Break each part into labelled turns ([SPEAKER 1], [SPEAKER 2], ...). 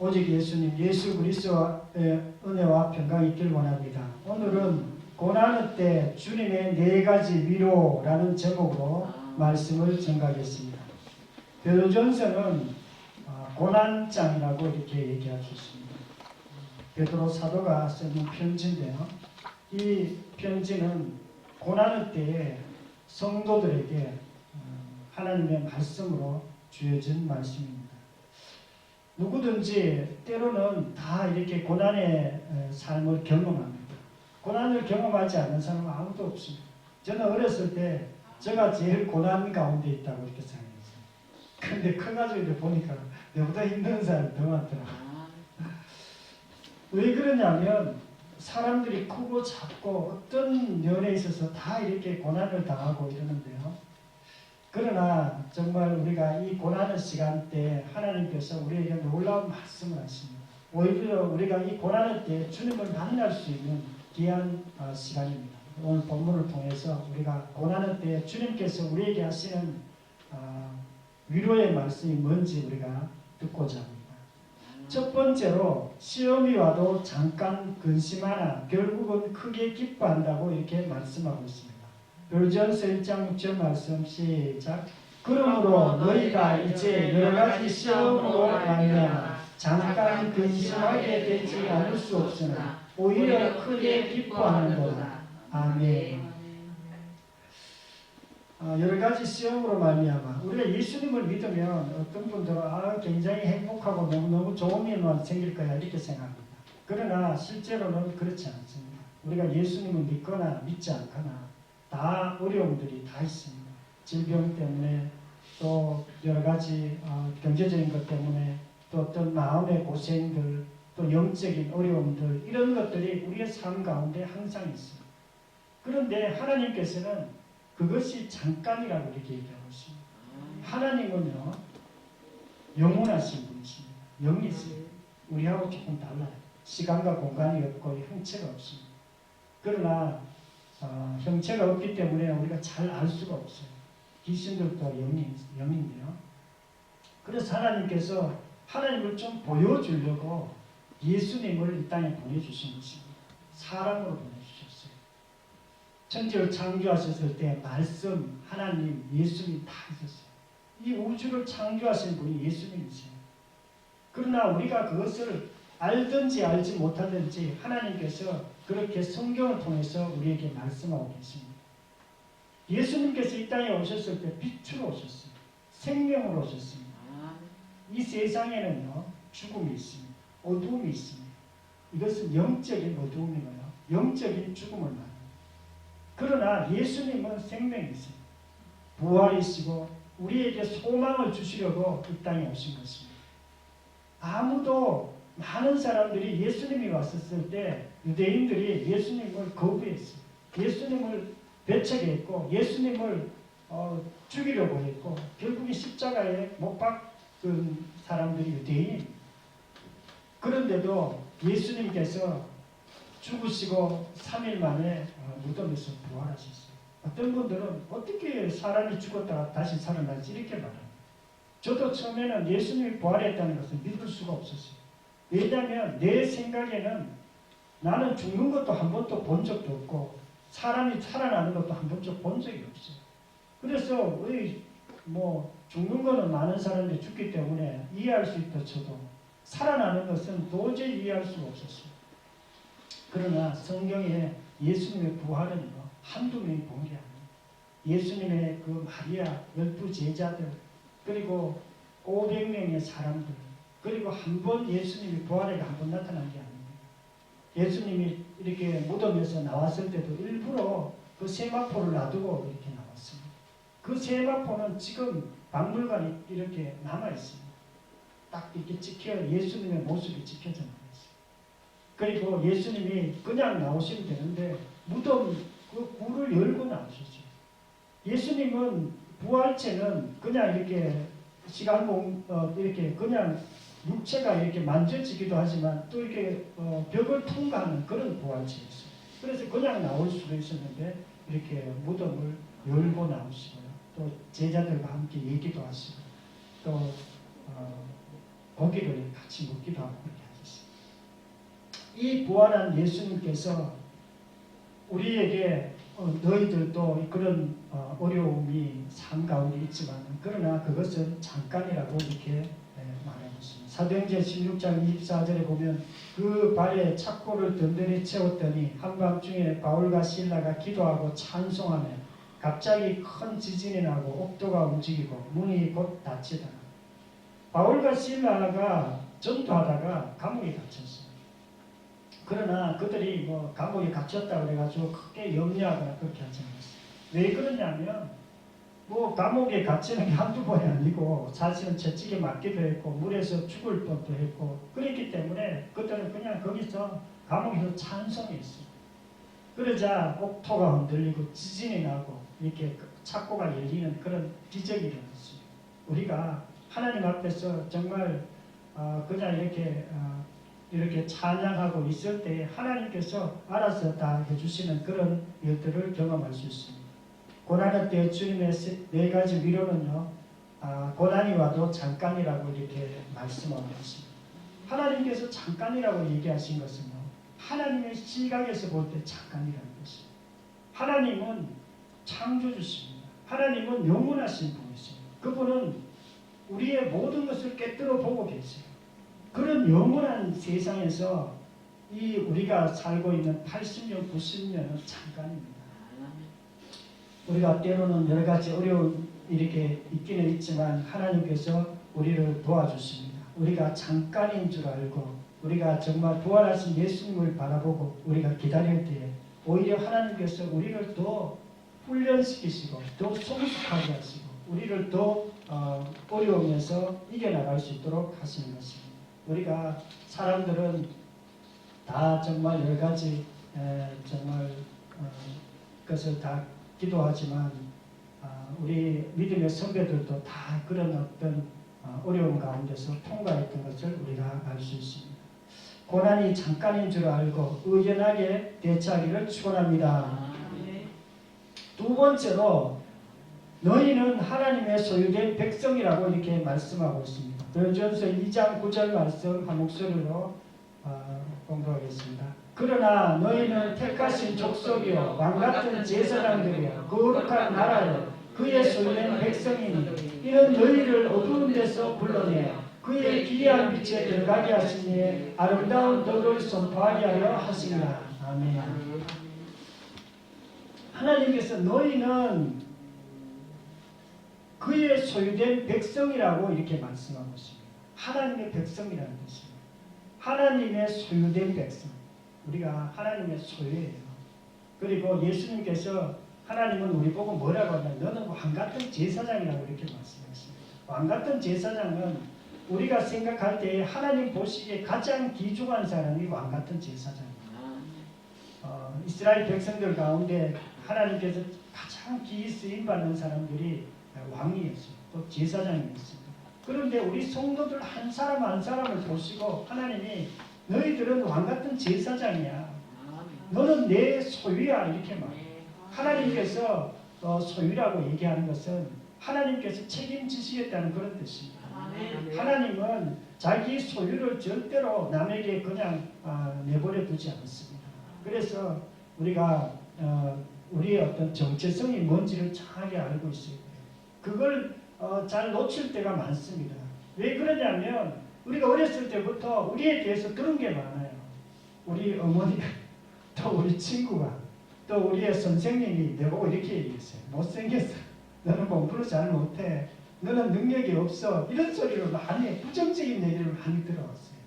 [SPEAKER 1] 오직 예수님, 예수 그리스도의 은혜와 평강이 있길 원합니다. 오늘은 고난의 때 주님의 4가지 위로라는 제목으로 말씀을 전가하겠습니다. 베드로전서는 고난장이라고 이렇게 얘기할 수 있습니다. 베드로 사도가 쓰는 편지인데요. 이 편지는 고난의 때에 성도들에게 하나님의 말씀으로 주어진 말씀입니다. 누구든지 때로는 다 이렇게 고난의 삶을 경험합니다. 고난을 경험하지 않는 사람은 아무도 없습니다. 저는 어렸을 때 제가 제일 고난 가운데 있다고 이렇게 생각했어요. 근데 커가지고 보니까 내보다 힘든 사람이 더 많더라고요. 왜 그러냐면 사람들이 크고 작고 어떤 면에 있어서 다 이렇게 고난을 당하고 이러는데요. 그러나 정말 우리가 이 고난의 시간 때 하나님께서 우리에게 놀라운 말씀을 하십니다. 오히려 우리가 이 고난의 때 주님을 만날 수 있는 귀한 시간입니다. 오늘 본문을 통해서 우리가 고난의 때 주님께서 우리에게 하시는 위로의 말씀이 뭔지 우리가 듣고자 합니다. 첫 번째로 시험이 와도 잠깐 근심하나 결국은 크게 기뻐한다고 이렇게 말씀하고 있습니다. 베드로전서 1장 6절 말씀 시작. 그러므로 너희가 이제 여러가지 시험으로 말미암아 잠깐 근심하게 되지 않을 수 없으나 오히려 크게 기뻐하는도다. 아멘. 여러가지 시험으로 말미암아 우리가 예수님을 믿으면 어떤 분들은 굉장히 행복하고 너무너무 좋은 일만 생길 거야 이렇게 생각합니다. 그러나 실제로는 그렇지 않습니다. 우리가 예수님을 믿거나 믿지 않거나 다 어려움들이 다 있습니다. 질병 때문에 또 여러가지 경제적인 것 때문에 또 어떤 마음의 고생들 또 영적인 어려움들 이런 것들이 우리의 삶 가운데 항상 있습니다. 그런데 하나님께서는 그것이 잠깐이라고 이렇게 얘기하고 있습니다. 하나님은요 영원하신 분이십니다. 영이세요. 우리하고 조금 달라요. 시간과 공간이 없고 형체가 없습니다. 그러나 형체가 없기 때문에 우리가 잘 알 수가 없어요. 귀신들도 영인데요. 그래서 하나님께서 하나님을 좀 보여주려고 예수님을 이 땅에 보내주신 것입니다. 사람으로 보내주셨어요. 천지를 창조하셨을 때 말씀, 하나님, 예수님 다 있었어요. 이 우주를 창조하신 분이 예수님이세요. 그러나 우리가 그것을 알든지 알지 못하든지 하나님께서 그렇게 성경을 통해서 우리에게 말씀하고 계십니다. 예수님께서 이 땅에 오셨을 때 빛으로 오셨어요. 생명으로 오셨습니다. 이 세상에는요 죽음이 있습니다. 어두움이 있습니다. 이것은 영적인 어두움이고요. 영적인 죽음을 말합니다. 그러나 예수님은 생명이세요. 부활이시고 우리에게 소망을 주시려고 이 땅에 오신 것입니다. 아무도 많은 사람들이 예수님이 왔었을 때 유대인들이 예수님을 거부했어요. 예수님을 배척했고 예수님을 죽이려고 했고 결국에 십자가에 못 박은 사람들이 유대인. 그런데도 예수님께서 죽으시고 3일 만에 무덤에서 부활하셨어요. 어떤 분들은 어떻게 사람이 죽었다가 다시 살아나지 이렇게 말합니다. 저도 처음에는 예수님이 부활했다는 것을 믿을 수가 없었어요. 왜냐하면 내 생각에는 나는 죽는 것도 한 번도 본 적도 없고 사람이 살아나는 것도 한 번도 본 적이 없어요. 그래서 죽는 거는 많은 사람들이 죽기 때문에 이해할 수 있다 쳐도 살아나는 것은 도저히 이해할 수가 없었어요. 그러나 성경에 예수님의 부활은 한두 명이 본 게 아니에요. 예수님의 그 마리아 12제자들 그리고 500명의 사람들 그리고 한 번 예수님이 부활에 한 번 나타난 게 아닙니다. 예수님이 이렇게 무덤에서 나왔을 때도 일부러 그 세마포를 놔두고 이렇게 나왔습니다. 그 세마포는 지금 박물관에 이렇게 남아있습니다. 딱 이렇게 예수님의 모습이 찍혀져 나와있어요. 그리고 예수님이 그냥 나오시면 되는데 무덤 그 문을 열고 나오셨어요. 예수님은 부활체는 그냥 이렇게 이렇게 그냥 육체가 이렇게 만져지기도 하지만 또 이렇게 벽을 통과하는 그런 부활체였어요. 그래서 그냥 나올 수도 있었는데 이렇게 무덤을 열고 나오시고요. 또 제자들과 함께 얘기도 하시고 또 고기를 같이 먹기도 하고 그렇게 하셨습니다. 이 부활한 예수님께서 우리에게 너희들도 그런 어려움이 삶 가운데 있지만 그러나 그것은 잠깐이라고 이렇게 말해줬습니다. 사도행전 16장 24절에 보면 그 발에 착고를 든든히 채웠더니 한밤중에 바울과 실라가 기도하고 찬송하며 갑자기 큰 지진이 나고 옥도가 움직이고 문이 곧 닫히더라. 바울과 실라가 전도하다가 감옥에 갇혔어요. 그러나 그들이 감옥에 갇혔다 그래가지고 크게 염려하거나 그렇게 하지 않았어요. 왜 그러냐면 감옥에 갇히는 게 한두 번이 아니고 사실은 채찍에 맞기도 했고 물에서 죽을 뻔도 했고 그랬기 때문에 그들은 그냥 거기서 감옥에서 찬송했어요. 그러자 옥토가 흔들리고 지진이 나고 이렇게 착고가 열리는 그런 기적이 일어났어요. 우리가 하나님 앞에서 정말 그냥 이렇게 찬양하고 있을 때 하나님께서 알아서 다 해주시는 그런 일들을 경험할 수 있습니다. 고난의 때 주님의 네 가지 위로는요, 고난이 와도 잠깐이라고 이렇게 말씀하고 있습니다. 하나님께서 잠깐이라고 얘기하신 것은요, 하나님의 시각에서 볼 때 잠깐이라는 것입니다. 하나님은 창조주십니다. 하나님은 영원하신 분이십니다. 그분은 우리의 모든 것을 깨뜨려 보고 계세요. 그런 영원한 세상에서 우리가 살고 있는 80년, 90년은 잠깐입니다. 우리가 때로는 여러 가지 어려움이 이렇게 있기는 있지만 하나님께서 우리를 도와주십니다. 우리가 잠깐인 줄 알고 우리가 정말 부활하신 예수님을 바라보고 우리가 기다릴 때에 오히려 하나님께서 우리를 더 훈련시키시고 더 성숙하게 하시고 우리를 더 어려우면서 이겨나갈 수 있도록 하시는 것입니다. 우리가 사람들은 다 정말 여러 가지 정말 것을 다 기도하지만 우리 믿음의 선배들도 다 그런 어떤 어려움 가운데서 통과했던 것을 우리가 알 수 있습니다. 고난이 잠깐인 줄 알고 의연하게 대처하기를 축원합니다. 두 번째로 너희는 하나님의 소유된 백성이라고 이렇게 말씀하고 있습니다. 베드로전서 2장 9절 말씀 한 목소리로 공부하겠습니다. 그러나 너희는 택하신 족속이요 왕같은 제사장들이요 거룩한 나라요 그의 소유된 백성이니 이는 너희를 어두운 데서 불러내 그의 기이한 빛에 들어가게 하시니 아름다운 덕을 선포하게 하려 하시니라. 아멘. 하나님께서 너희는 그의 소유된 백성이라고 이렇게 말씀하고 있습니다. 하나님의 백성이라는 뜻입니다. 하나님의 소유된 백성. 우리가 하나님의 소유예요. 그리고 예수님께서 하나님은 우리 보고 뭐라고 하냐면 너는 왕같은 제사장이라고 이렇게 말씀하셨습니다. 왕같은 제사장은 우리가 생각할 때 하나님 보시기에 가장 귀중한 사람이 왕같은 제사장입니다. 이스라엘 백성들 가운데 하나님께서 가장 귀히 쓰임받는 사람들이 왕이었어요. 또 제사장이었습니다. 그런데 우리 성도들 한 사람 한 사람을 보시고 하나님이 너희들은 왕같은 제사장이야. 너는 내 소유야 이렇게 말해요. 하나님께서 소유라고 얘기하는 것은 하나님께서 책임지시겠다는 그런 뜻입니다. 하나님은 자기 소유를 절대로 남에게 그냥 내버려 두지 않습니다. 그래서 우리가 우리의 어떤 정체성이 뭔지를 정확하게 알고 있어요. 그걸 잘 놓칠 때가 많습니다. 왜 그러냐면 우리가 어렸을 때부터 우리에 대해서 들은 게 많아요. 우리 어머니가 또 우리 친구가 또 우리의 선생님이 내보고 이렇게 얘기했어요. 못생겼어. 너는 공부를 잘 못해. 너는 능력이 없어. 이런 소리를 많이 부정적인 얘기를 많이 들어왔어요.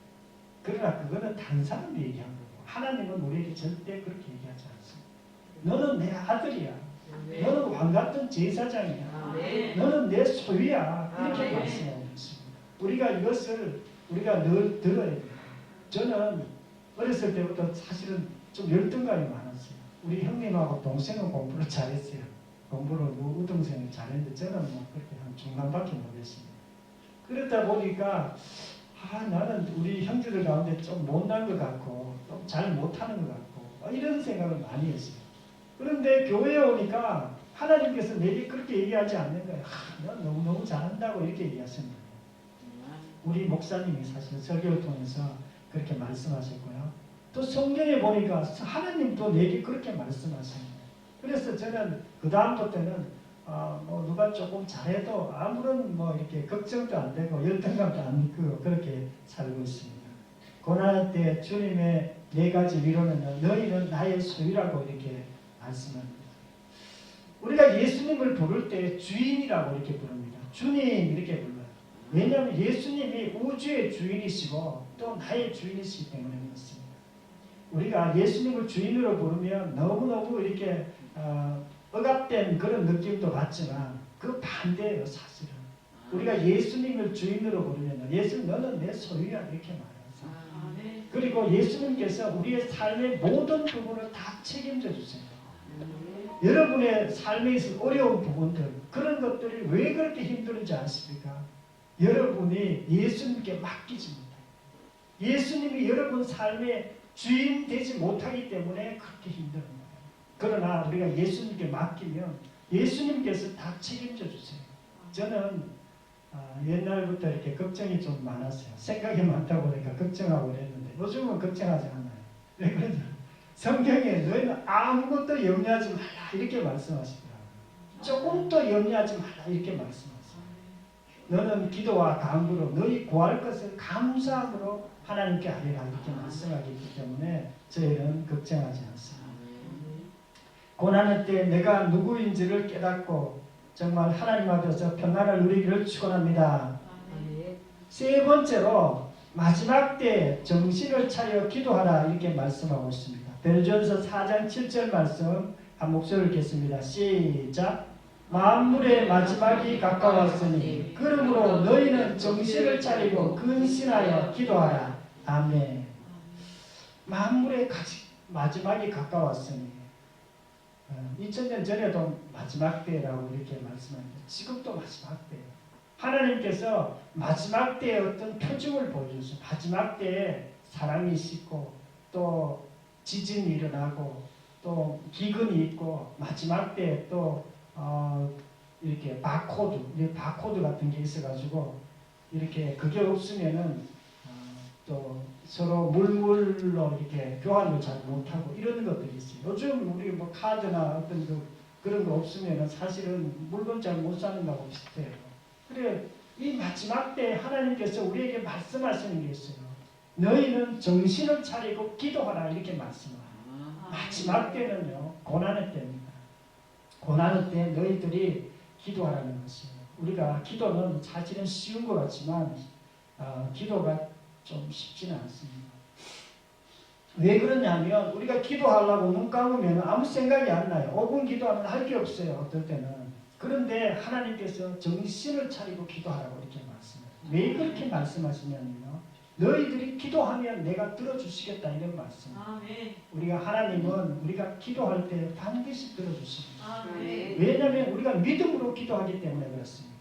[SPEAKER 1] 그러나 그거는 다른 사람이 얘기한 거고 하나님은 우리에게 절대 그렇게 얘기하지 않습니다. 너는 내 아들이야. 너는 왕같은 제사장이야. 너는 내 소유야. 이렇게 말씀하고 있습니다. 우리가 이것을 우리가 늘 들어야 돼요. 저는 어렸을 때부터 사실은 좀 열등감이 많았어요. 우리 형님하고 동생은 공부를 잘했어요. 공부를 우등생을 잘했는데 저는 그렇게 한 중간밖에 못했습니다. 그러다 보니까 나는 우리 형제들 가운데 좀 못난 것 같고 좀 잘 못하는 것 같고 이런 생각을 많이 했어요. 그런데 교회에 오니까 하나님께서 내게 그렇게 얘기하지 않는 거예요. 너 너무너무 잘한다고 이렇게 얘기하시는 거예요. 우리 목사님이 사실 설교를 통해서 그렇게 말씀하셨고요. 또 성경에 보니까 하나님도 내게 그렇게 말씀하십니다. 그래서 저는 그 다음부터는 뭐 누가 조금 잘해도 아무런 뭐 이렇게 걱정도 안 되고 열등감도 안 느끼고 그렇게 살고 있습니다. 고난할 때 주님의 4가지 위로는 너희는 나의 소유라고 이렇게 말씀합니다. 우리가 예수님을 부를 때 주인이라고 이렇게 부릅니다. 주님 이렇게 불러요. 왜냐하면 예수님이 우주의 주인이시고 또 나의 주인이시기 때문에 그렇습니다. 우리가 예수님을 주인으로 부르면 너무너무 이렇게 억압된 그런 느낌도 받지만 그 반대예요. 사실은 우리가 예수님을 주인으로 부르면 예수님 너는 내 소유야 이렇게 말해요. 그리고 예수님께서 우리의 삶의 모든 부분을 다 책임져 주세요. 여러분의 삶에 있을 어려운 부분들 그런 것들이 왜 그렇게 힘든지 아십니까? 여러분이 예수님께 맡기지 못해요. 예수님이 여러분 삶의 주인 되지 못하기 때문에 그렇게 힘든 거예요. 그러나 우리가 예수님께 맡기면 예수님께서 다 책임져 주세요. 저는 옛날부터 이렇게 걱정이 좀 많았어요. 생각이 많다 보니까 걱정하고 그랬는데 요즘은 걱정하지 않아요. 왜 그러냐? 성경에 너희는 아무것도 염려하지 말라 이렇게 말씀하시더라고요. 조금도 염려하지 말라 이렇게 말씀하세요. 너는 기도와 간구로 너희 구할 것을 감사함으로 하나님께 아뢰라 이렇게 말씀하기 때문에 저희는 걱정하지 않습니다. 고난의 때 내가 누구인지를 깨닫고 정말 하나님 앞에서 평안을 누리기를 축원합니다. 세 번째로 마지막 때 정신을 차려 기도하라 이렇게 말씀하고 있습니다. 베드로전서 4장 7절 말씀 한 목소리를 읽겠습니다. 시작. 만물의 마지막이 가까웠으니 그러므로 너희는 정신을 차리고 근신하여 기도하라. 아멘. 만물의 마지막이 가까웠으니 2000년 전에도 마지막 때라고 이렇게 말씀합니다. 지금도 마지막 때예요. 하나님께서 마지막 때의 어떤 표징을 보여주셨어요. 마지막 때에 사랑이 씻고 또 지진이 일어나고 또 기근이 있고 마지막 때에 또 이렇게 바코드 같은 게 있어가지고 이렇게 그게 없으면은 또 서로 물물로 이렇게 교환을 잘 못하고 이런 것들이 있어요. 요즘 우리 뭐 카드나 어떤 그런 거 없으면은 사실은 물건 잘 못 사는 거하고 비슷해요. 그래 이 마지막 때 하나님께서 우리에게 말씀하시는 게 있어요. 너희는 정신을 차리고 기도하라 이렇게 말씀합니다. 마지막 때는요 고난의 때입니다. 고난의 때 너희들이 기도하라는 것이에요. 우리가 기도는 사실은 쉬운 것 같지만 기도가 좀 쉽지는 않습니다. 왜 그러냐면 우리가 기도하려고 눈 감으면 아무 생각이 안 나요. 5분 기도하면 할 게 없어요. 어떨 때는. 그런데 하나님께서 정신을 차리고 기도하라고 이렇게 말씀해요. 왜 그렇게 말씀하시냐면요. 너희들이 기도하면 내가 들어주시겠다 이런 말씀입니다. 우리가 하나님은 우리가 기도할 때 반드시 들어주십니다. 왜냐하면 우리가 믿음으로 기도하기 때문에 그렇습니다.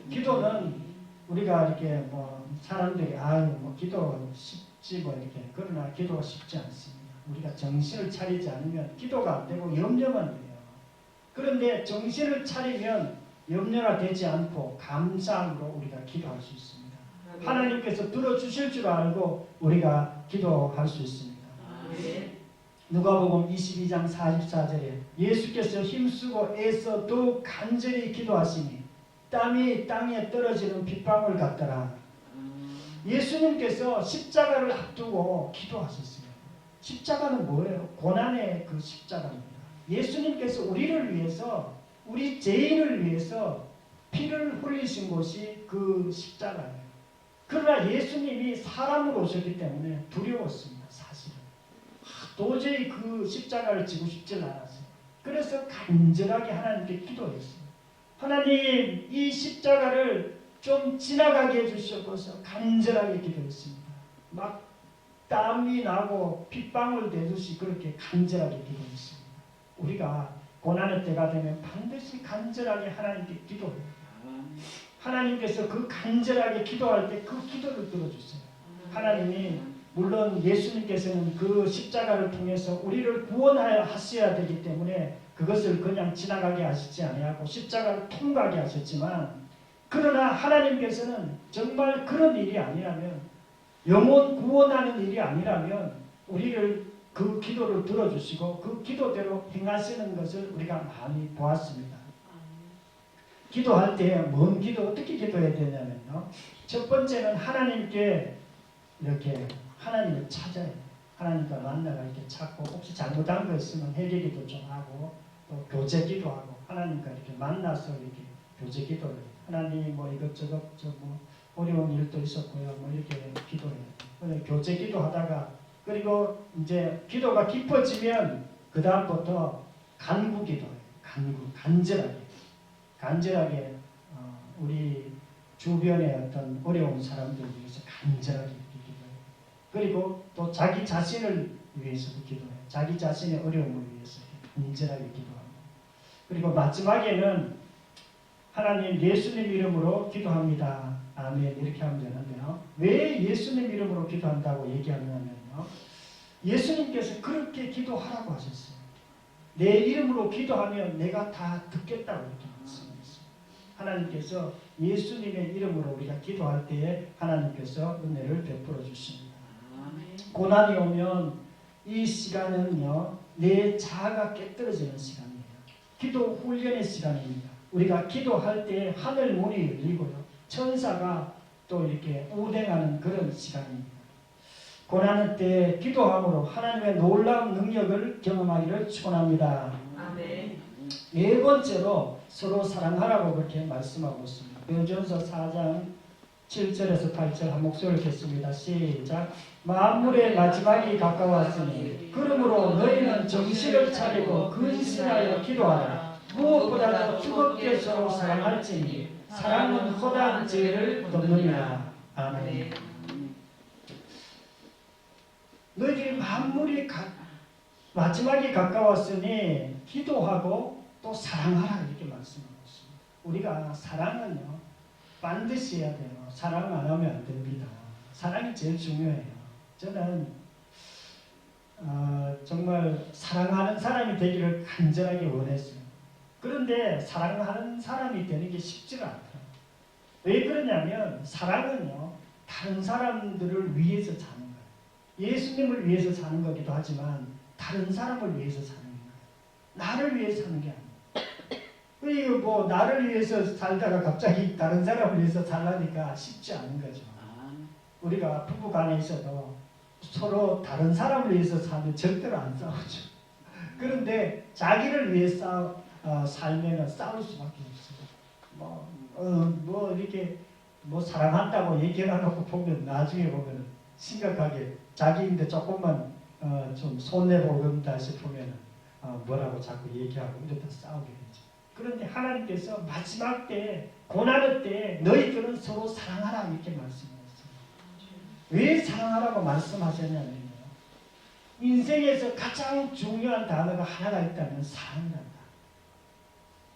[SPEAKER 1] 기도는 우리가 이렇게 뭐 사람들이 뭐 기도 쉽지 뭐 이렇게 그러나 기도가 쉽지 않습니다. 우리가 정신을 차리지 않으면 기도가 안 되고 염려만 돼요. 그런데 정신을 차리면 염려가 되지 않고 감사함으로 우리가 기도할 수 있습니다. 하나님께서 들어주실 줄 알고 우리가 기도할 수 있습니다. 누가복음 22장 44절에 예수께서 힘쓰고 애써 더욱 간절히 기도하시니 땀이 땅에 떨어지는 빗방울 같더라. 예수님께서 십자가를 앞두고 기도하셨어요. 십자가는 뭐예요? 고난의 그 십자가입니다. 예수님께서 우리를 위해서 우리 죄인을 위해서 피를 흘리신 곳이 그 십자가예요. 그러나 예수님이 사람으로 오셨기 때문에 두려웠습니다. 사실은. 도저히 그 십자가를 지고 싶지 않았어요. 그래서 간절하게 하나님께 기도했어요. 하나님 이 십자가를 좀 지나가게 해주셔서 간절하게 기도했습니다. 막 땀이 나고 핏방울 내듯이 그렇게 간절하게 기도했습니다. 우리가 고난의 때가 되면 반드시 간절하게 하나님께 기도해요. 하나님께서 그 간절하게 기도할 때 그 기도를 들어주세요. 하나님이 물론 예수님께서는 그 십자가를 통해서 우리를 구원하셔야 되기 때문에 그것을 그냥 지나가게 하시지 아니하고 십자가를 통과하게 하셨지만 그러나 하나님께서는 정말 그런 일이 아니라면, 영혼 구원하는 일이 아니라면 우리를 그 기도를 들어주시고 그 기도대로 행하시는 것을 우리가 많이 보았습니다. 기도할 때 뭔 기도 어떻게 기도해야 되냐면요. 첫 번째는 하나님께 이렇게 하나님을 찾아야 돼요. 하나님과 만나가 이렇게 찾고, 혹시 잘못한 거 있으면 회개기도 좀 하고, 또 교제기도 하고, 하나님과 이렇게 만나서 이렇게 교제기도를 해요. 하나님 뭐 이것저것 뭐 어려운 일도 있었고요. 뭐 이렇게 기도해요. 교제기도 하다가, 그리고 이제 기도가 깊어지면 그 다음부터 간구기도해요. 간절하게 우리 주변의 어떤 어려운 사람들 위해서 간절하게 기도해요. 그리고 또 자기 자신을 위해서도 기도해요. 자기 자신의 어려움을 위해서 간절하게 기도합니다. 그리고 마지막에는 하나님 예수님 이름으로 기도합니다. 아멘. 이렇게 하면 되는데요. 왜 예수님 이름으로 기도한다고 얘기하냐면요. 예수님께서 그렇게 기도하라고 하셨어요. 내 이름으로 기도하면 내가 다 듣겠다고 이렇게 말씀하셨어요. 하나님께서 예수님의 이름으로 우리가 기도할 때에 하나님께서 은혜를 베풀어 주십니다. 고난이 오면 이 시간은요, 내 자아가 깨뜨려지는 시간이에요. 기도 훈련의 시간입니다. 우리가 기도할 때 하늘 문이 열리고요, 천사가 또 이렇게 우대하는 그런 시간입니다. 고난의 때 기도함으로 하나님의 놀라운 능력을 경험하기를 축원합니다.
[SPEAKER 2] 아멘.
[SPEAKER 1] 네 번째로 서로 사랑하라고 그렇게 말씀하고 있습니다. 베드로전서 4장 7절에서 8절 한 목소리를 읽겠습니다. 시작. 만물의 마지막이 가까웠으니 그러므로 너희는 정신을 차리고 근신하여 기도하라. 무엇보다도 뜨겁게 서로 사랑할지니 사랑은 허다한 죄를 덮느니라. 아멘. 너희들이 만물이 마지막이 가까웠으니 기도하고 또 사랑하라 이렇게 말씀하고 있습니다. 우리가 사랑은요 반드시 해야 돼요. 사랑 안 하면 안 됩니다. 사랑이 제일 중요해요. 저는 정말 사랑하는 사람이 되기를 간절하게 원했어요. 그런데 사랑하는 사람이 되는 게 쉽지가 않아요. 왜 그러냐면 사랑은요 다른 사람들을 위해서 사는 거예요. 예수님을 위해서 사는 거기도 하지만 다른 사람을 위해서 사는 거예요. 나를 위해서 사는 게 아니에요. 그리고 뭐 나를 위해서 살다가 갑자기 다른 사람을 위해서 살라니까 쉽지 않은 거죠. 우리가 부부 간에 있어도 서로 다른 사람을 위해서 사면 절대로 안 싸우죠. 그런데 자기를 위해 살면 싸울 수밖에 없어요. 뭐 이렇게 뭐 사랑한다고 얘기해놓고 보면 나중에 보면 심각하게 자기인데 조금만 좀 손해보는다 싶으면 뭐라고 자꾸 얘기하고 이러다 싸우게 되죠. 그런데 하나님께서 마지막 때 고난의 때 너희들은 서로 사랑하라 이렇게 말씀하셨어요. 왜 사랑하라고 말씀하셨냐면요, 인생에서 가장 중요한 단어가 하나가 있다면 사랑이란다.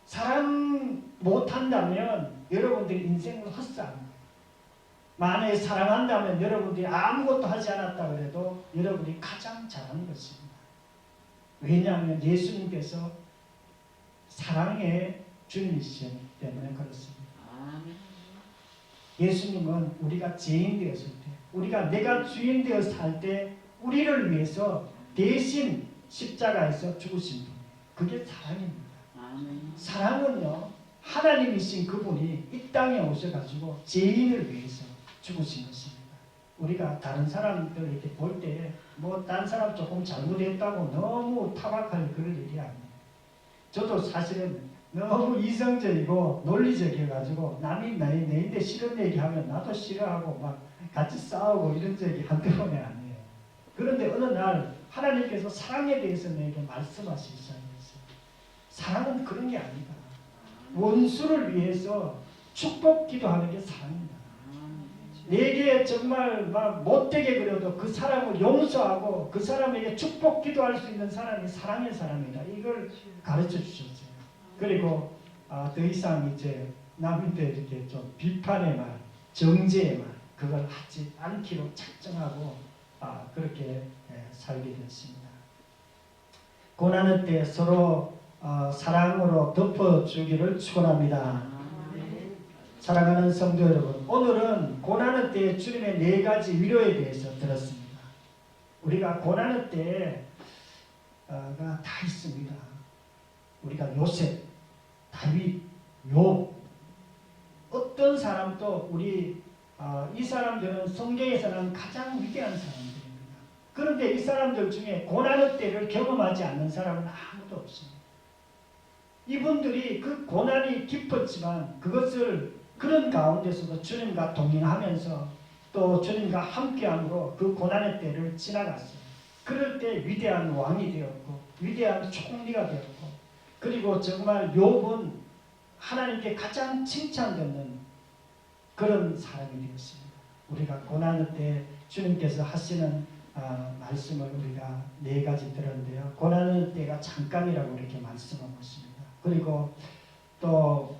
[SPEAKER 1] 사랑 못한다면 여러분들이 인생을 헛사는 거예요. 만약에 사랑한다면 여러분들이 아무것도 하지 않았다 그래도 여러분이 가장 잘하는 것입니다. 왜냐하면 예수님께서 사랑의 주님이시기 때문에 그렇습니다. 예수님은 우리가 죄인 되었을 때, 우리가 내가 주인 되어 살 때 우리를 위해서 대신 십자가에서 죽으신 분, 그게 사랑입니다. 사랑은요 하나님이신 그분이 이 땅에 오셔가지고 죄인을 위해서 죽으신 것입니다. 우리가 다른 사람들 이렇게 볼 때 뭐 딴 사람 조금 잘못했다고 너무 타박할 그런 일이 아니에요. 저도 사실은 너무 이성적이고 논리적이어가지고 남이 내인데 싫은 얘기하면 나도 싫어하고 막 같이 싸우고 이런 적이 한두 번이 아니에요. 그런데 어느 날 하나님께서 사랑에 대해서 내게 말씀하시기 시작했어요. 사랑은 그런 게 아니다. 원수를 위해서 축복 기도하는 게 사랑입니다. 내게 정말 막 못되게 그려도 그 사람을 용서하고 그 사람에게 축복 기도할 수 있는 사람이 사랑의 사람이다. 이걸 가르쳐 주셨어요. 그리고 더 이상 이제 남한테 이렇게 좀 비판의 말, 정죄의 말 그걸 하지 않기로 작정하고 그렇게 살게 됐습니다. 고난의 때 서로 사랑으로 덮어주기를 축원합니다. 사랑하는 성도 여러분, 오늘은 고난의 때에 주님의 4가지 위로에 대해서 들었습니다. 우리가 고난의 때가 다 있습니다. 우리가 요셉, 다윗, 욥, 어떤 사람도 이 사람들은 성경에서는 가장 위대한 사람들입니다. 그런데 이 사람들 중에 고난의 때를 경험하지 않는 사람은 아무도 없습니다. 이분들이 그 고난이 깊었지만 그런 가운데서도 주님과 동행하면서 또 주님과 함께함으로 그 고난의 때를 지나갔어요. 그럴 때 위대한 왕이 되었고 위대한 총리가 되었고, 그리고 정말 욥은 하나님께 가장 칭찬받는 그런 사람이 되었습니다. 우리가 고난의 때 주님께서 하시는 말씀을 우리가 4가지 들었는데요. 고난의 때가 잠깐이라고 이렇게 말씀하고 있습니다. 그리고 또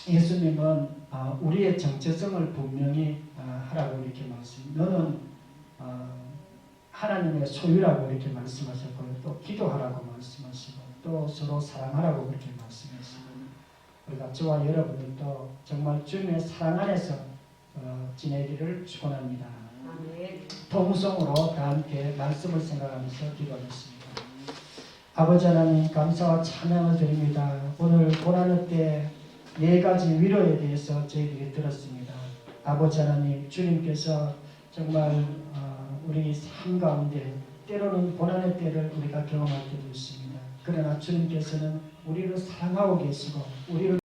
[SPEAKER 1] 예수님은 우리의 정체성을 분명히 하라고 이렇게 너는 하나님의 소유라고 이렇게 말씀하셨고요. 또 기도하라고 말씀하시고 또 서로 사랑하라고 그렇게 말씀하시고, 우리가 저와 여러분들도 정말 주님의 사랑 안에서 지내기를 축원합니다. 통성으로 다 함께 말씀을 생각하면서 기도하겠습니다. 아버지 하나님, 감사와 찬양을 드립니다. 오늘 고난의 때 4가지 위로에 대해서 저희들이 들었습니다. 아버지 하나님, 주님께서 정말 우리 삶 가운데 때로는 고난의 때를 우리가 경험할 때도 있습니다. 그러나 주님께서는 우리를 사랑하고 계시고 우리를